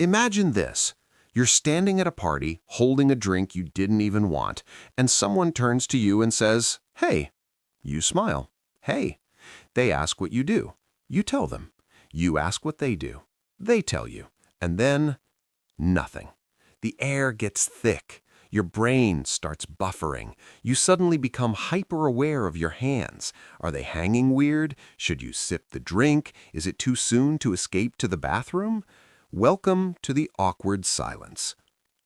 Imagine this. You're standing at a party, holding a drink you didn't even want, and someone turns to you and says, "Hey." You smile. "Hey." They ask what you do. You tell them. You ask what they do. They tell you. And then, nothing. The air gets thick. Your brain starts buffering. You suddenly become hyper-aware of your hands. Are they hanging weird? Should you sip the drink? Is it too soon to escape to the bathroom? Welcome to the awkward silence.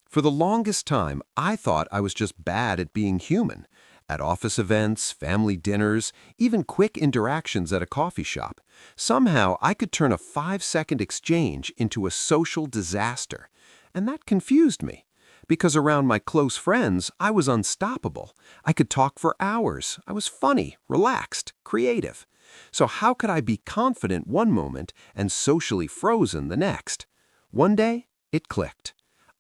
For the longest time, I thought I was just bad at being human. At office events, family dinners, even quick interactions at a coffee shop. Somehow, I could turn a 5-second exchange into a social disaster. And that confused me. Because around my close friends, I was unstoppable. I could talk for hours. I was funny, relaxed, creative. So how could I be confident one moment and socially frozen the next? One day, it clicked.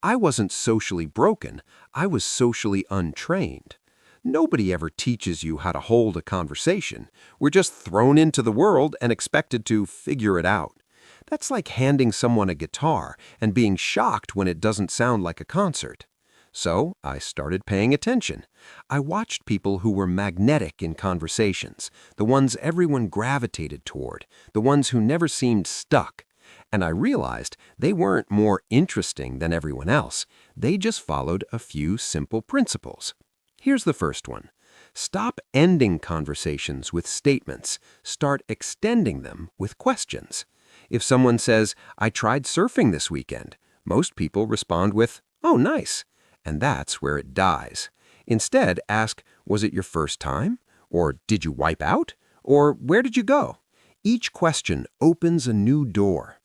I wasn't socially broken. I was socially untrained. Nobody ever teaches you how to hold a conversation. We're just thrown into the world and expected to figure it out. That's like handing someone a guitar and being shocked when it doesn't sound like a concert. So I started paying attention. I watched people who were magnetic in conversations, the ones everyone gravitated toward, the ones who never seemed stuck. And I realized they weren't more interesting than everyone else. They just followed a few simple principles. Here's the first one. Stop ending conversations with statements. Start extending them with questions. If someone says, "I tried surfing this weekend," most people respond with, "Oh, nice." And that's where it dies. Instead, ask, "Was it your first time?" Or "Did you wipe out?" Or "Where did you go?" Each question opens a new door.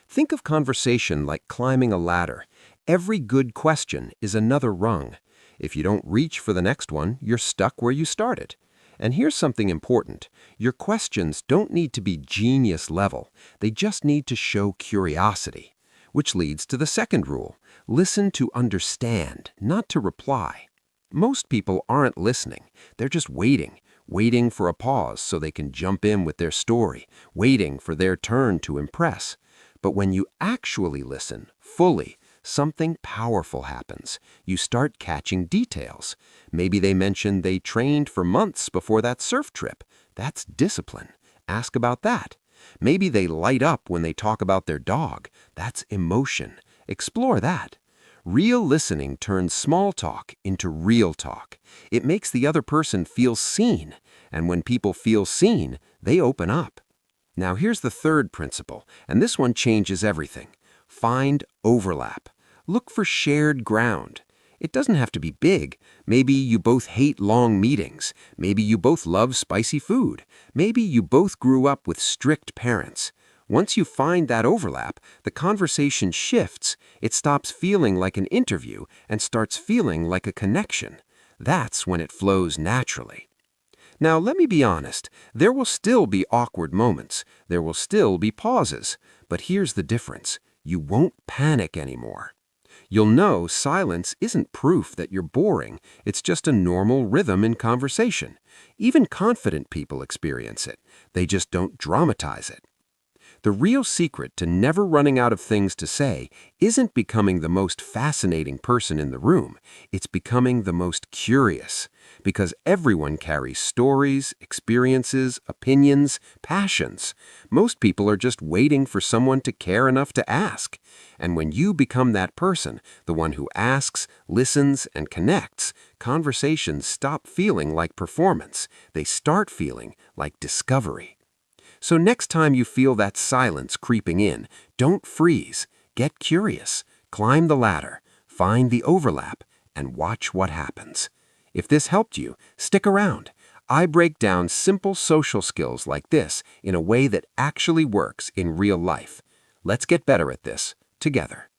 Think of conversation like climbing a ladder. Every good question is another rung. If you don't reach for the next one, you're stuck where you started. And here's something important. Your questions don't need to be genius level. They just need to show curiosity. Which leads to the second rule. Listen to understand, not to reply. Most people aren't listening. They're just waiting for a pause so they can jump in with their story, waiting for their turn to impress. But when you actually listen, fully, something powerful happens. You start catching details. Maybe they mention they trained for months before that surf trip. That's discipline. Ask about that. Maybe they light up when they talk about their dog. That's emotion. Explore that. Real listening turns small talk into real talk. It makes the other person feel seen. And when people feel seen, they open up. Now here's the third principle, and this one changes everything. Find overlap. Look for shared ground. It doesn't have to be big. Maybe you both hate long meetings. Maybe you both love spicy food. Maybe you both grew up with strict parents. Once you find that overlap, the conversation shifts. It stops feeling like an interview and starts feeling like a connection. That's when it flows naturally. Now, let me be honest. There will still be awkward moments. There will still be pauses. But here's the difference. You won't panic anymore. You'll know silence isn't proof that you're boring. It's just a normal rhythm in conversation. Even confident people experience it. They just don't dramatize it. The real secret to never running out of things to say isn't becoming the most fascinating person in the room. It's becoming the most curious. Because everyone carries stories, experiences, opinions, passions. Most people are just waiting for someone to care enough to ask. And when you become that person, the one who asks, listens, and connects, conversations stop feeling like performance. They start feeling like discovery. So next time you feel that silence creeping in, don't freeze. Get curious. Climb the ladder. Find the overlap. And watch what happens. If this helped you, stick around. I break down simple social skills like this in a way that actually works in real life. Let's get better at this together.